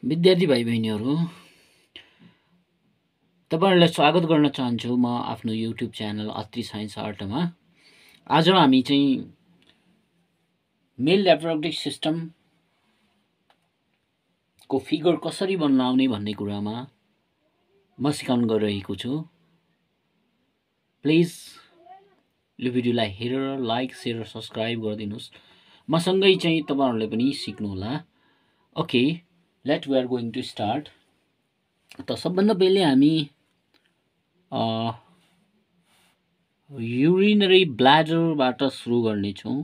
विद्यार्थी भाइ बहिनीहरू, तपाईहरुलाई स्वागत गर्न चाहन्छु म आफ्नो युट्युब च्यानल अत्रि साइन्स आर्टमा। आज हामी चाहिँ मेल रिप्रोडक्टिभ सिस्टम को फिगर कसरी बनाउने भन्ने कुरामा म सिकाउने गरिरहेको छु। प्लिज यो भिडियोलाई हेरेर लाइक, शेयर र सब्स्क्राइब गरिदिनुस्। मसँगै चाहिँ तपाईहरुले पनि सिक्नु होला। Okay, let we are going to start. त सबभन्दा पहिले हामी युरिनरी ब्ल्याडरबाट सुरु गर्नेछौँ।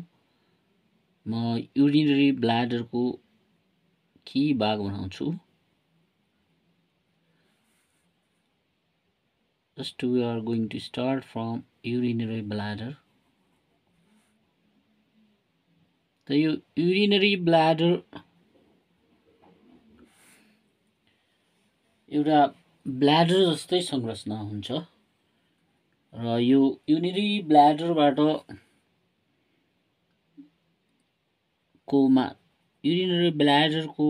म युरिनरी ब्ल्याडरको के भाग बनाउँछु। Just we are going to start from urinary bladder. त यो युरिनरी ब्ल्याडर एउटा ब्ल्याडर जस्तै संरचना हुन्छ र यो युरिनरी ब्ल्याडरबाट युरिनरी ब्ल्याडरको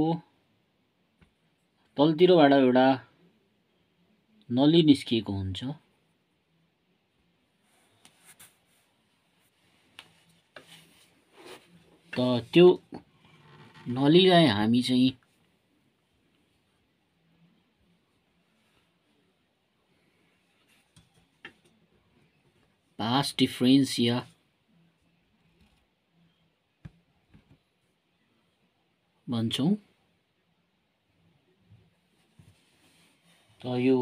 तलतिरबाट एउटा नली निस्किएको हुन्छ। त त्यो नलीलाई हामी चाहिँ भास डिफरेन्सिया भन्छौँ। त यो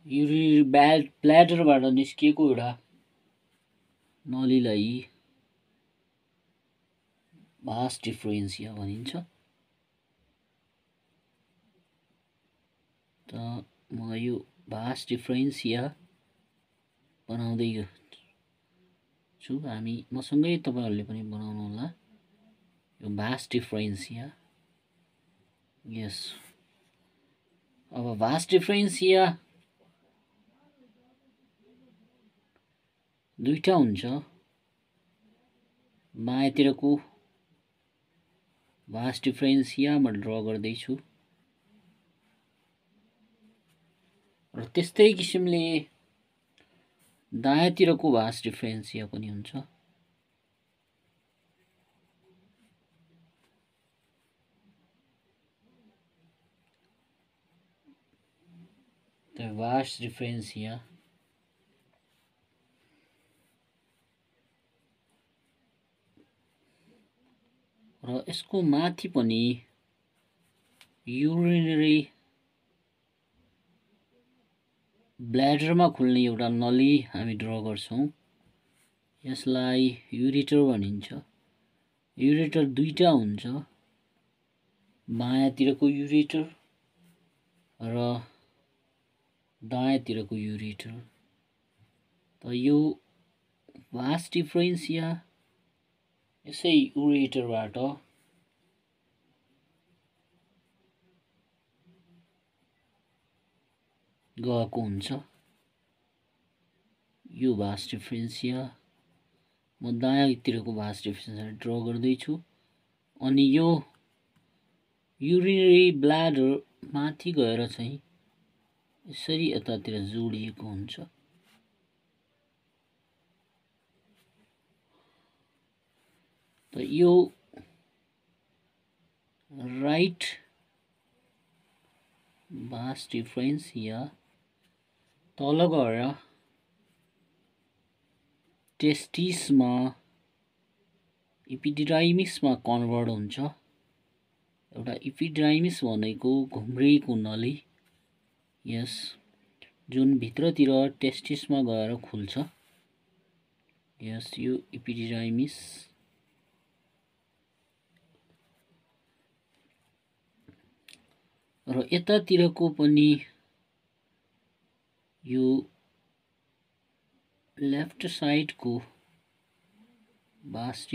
युरिनरी ब्ल्याडरबाट निस्किएको एउटा नलीलाई भास डिफरेन्सिया भनिन्छ। त म यो भास डिफरेन्सिया बनाउँदै छु। हामी मसँगै तपाईहरुले पनि बनाउनु होला यो भास डिफरेन्सिया। यस, अब भास डिफरेन्सिया दुईटा हुन्छ। बायाँतिरको भास डिफरेन्सिया म ड्र गर्दैछु र त्यस्तै किसिमले दायाँतिरको भास डिफरेन्सिया पनि हुन्छ। त भास डिफरेन्सिया र यसको माथि पनि युरिनरी ब्ल्याडरमा खुल्ने एउटा नली हामी ड्र गर्छौँ। यसलाई युरेटर भनिन्छ। युरेटर दुईटा हुन्छ, बायाँतिरको युरेटर र दायाँतिरको युरेटर। त यो भास डिफरेन्सिया यसै युरेटरबाट गएको हुन्छ। यो भास डिफरेन्सिया म दायाँतिरको भास डिफरेन्सिया ड्र गर्दैछु अनि यो युरिनरी ब्ल्याडर माथि गएर चाहिँ यसरी यतातिर जोडिएको हुन्छ। त यो राइट भास डिफरेन्सिया तल गएर टेस्टिसमा इपिडिडाइमिसमा कन्भर्ट हुन्छ। एउटा इपिडिडाइमिस भनेको घुम्रिएको नली, यस, जुन भित्रतिर टेस्टिसमा गएर खुल्छ। यस, यो इपिडिडाइमिस र यतातिरको पनि यो लेफ्ट साइडको भास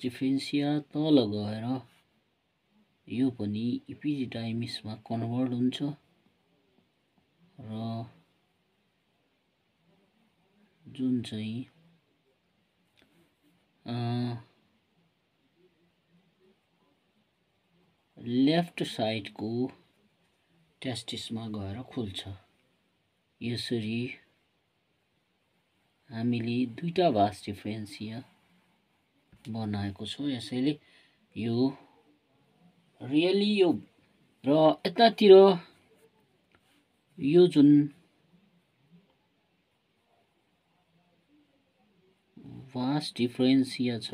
डिफरेन्सिया तल गएर यो पनि इपिडिडाइमिसमा कन्भर्ट हुन्छ र जुन चाहिँ लेफ्ट साइडको टेस्टिसमा गएर खुल्छ। यसरी हामीले दुईटा भास डिफरेन्सिया बनाएको छौँ। यसैले यो रियली यो र यतातिर यो जुन भास डिफरेन्सिया छ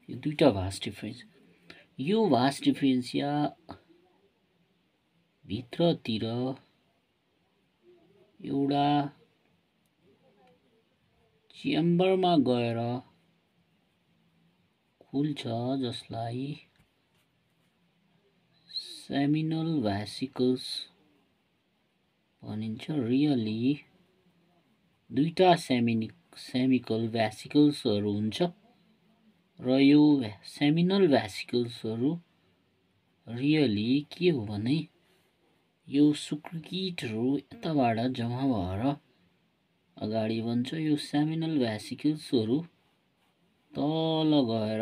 यो दुईटा भास डिफरेन्स, यो भास डिफरेन्सिया भित्रतिर एउटा चेम्बरमा गएर खुल्छ जसलाई सेमिनल भेसिकल्स भनिन्छ। रियली दुईटा सेमिकल भेसिकल्सहरू हुन्छ र यो सेमिनल भेसिकल्सहरू रियली के हो भने यो सुक्रिटहरू यताबाट जम्मा भएर अगाडि बन्छ। यो सेमिनल भेसिकल्सहरू तल गएर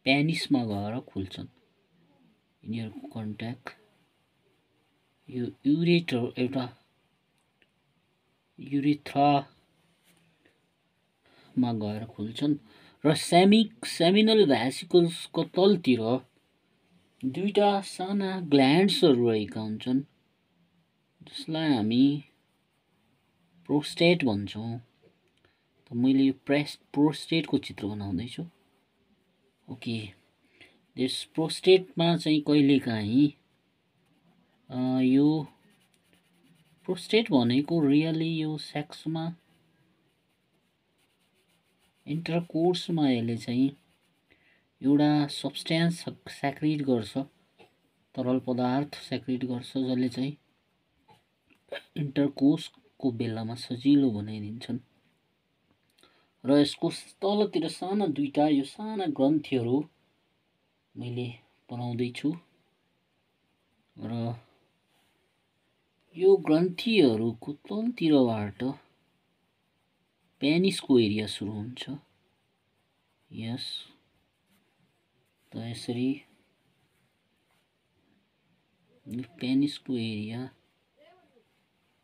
पेनिसमा गएर खुल्छन्। यिनीहरूको कन्ट्याक्ट यो युरेटर एउटा युरेथ्रामा गएर खुल्छन् र सेमिनल भेसिकल्सको तलतिर दुईटा साना ग्ल्यान्ड्सहरू रहेका हुन्छन् जसलाई हामी प्रोस्टेट भन्छौँ। त मैले यो प्रोस्टेटको चित्र बनाउँदैछु। ओके, यस प्रोस्टेटमा चाहिँ कहिलेकाहीँ यो प्रोस्टेट भनेको रियली यो सेक्समा इन्टरकोर्समा यसले चाहिँ एउटा सब्सटेन्स सेक्रेट गर्छ, तरल पदार्थ सेक्रेट गर्छ जसले चाहिँ इन्टरकोर्सको बेलामा सजिलो बनाइदिन्छन्। र यसको तलतिर साना दुईटा यो साना ग्रन्थीहरू मैले बनाउँदैछु र यो ग्रन्थीहरूको तलतिरबाट पेनिसको एरिया सुरु हुन्छ। यस, त यसरी पेनिसको एरिया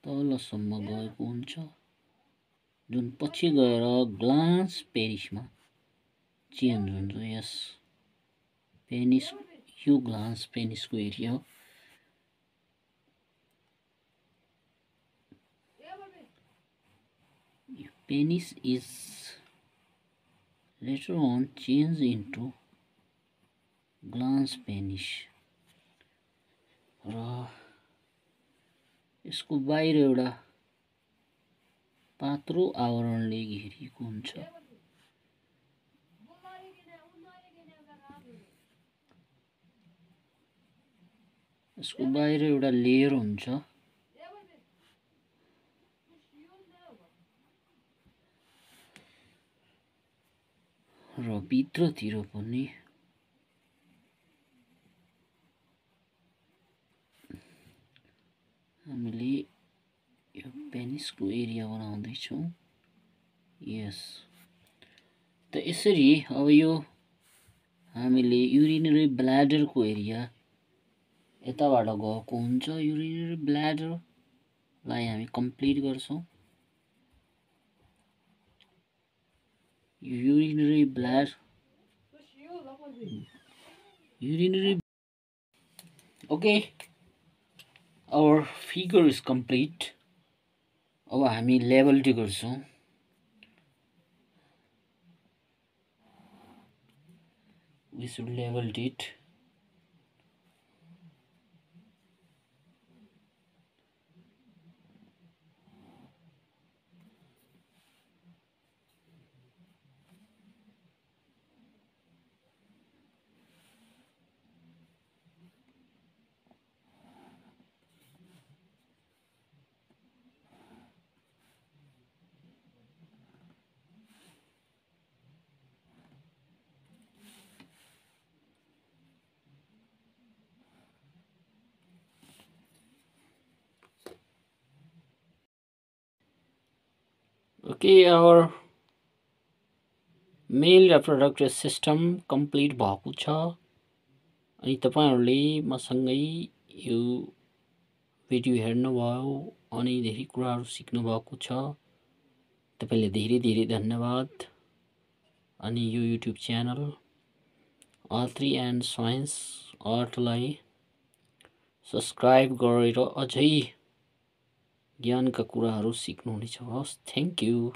तलसम्म गएको हुन्छ जुन पछि गएर ग्लान्स पेनिसमा चेन्ज हुन्छ। यस पेनिस, यो ग्लान्स पेनिसको एरिया हो। Penis is later on changed into glans penis र यसको बाहिर एउटा पात्रो आवरणले घेरिएको हुन्छ। यसको बाहिर एउटा लेयर हुन्छ र भित्रतिर पनि हामीले यो पेनिसको एरिया बनाउँदैछौँ। यस, त यसरी अब यो हामीले युरिनरी ब्ल्याडरको एरिया यताबाट गएको हुन्छ। युरिनरी ब्ल्याडरलाई हामी कम्प्लिट गर्छौँ। urinary bladder okay, our figure is complete. अब हामी लेभल टी गर्छौँ। we should level it. Okay, our male reproductive system complete भएको छ अनि तपाईहरुले मसँगै यो भिडियो हेर्नुभयो अनि धेरै कुराहरु सिक्नु भएको छ। तपाईले धेरै धेरै धन्यवाद। अनि यो YouTube channel art and science आर्टलाई सब्स्क्राइब गरेर अझै ज्ञानका कुराहरु सिक्नुहुनेछ। हस्, थ्यांक यू।